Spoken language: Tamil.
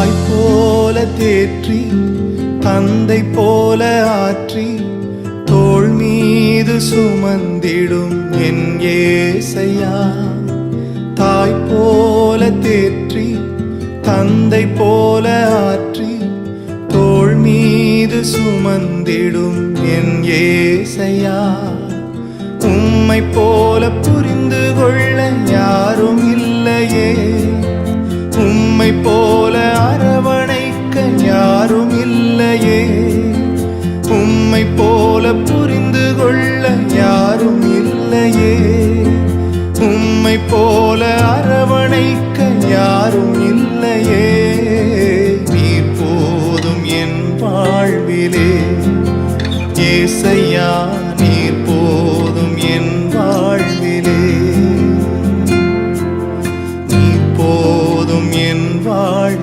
தாய் போல தேற்றி தந்தை போல ஆற்றி தோள் மீது சுமந்திடும் என் ஏசையா. தாய் போல தேற்றி தந்தை போல ஆற்றி தோள் மீது சுமந்திடும் என் ஏசையா. உம்மை போல புரிந்து கொள்ள யாரும் இல்லையே, உம்மை போல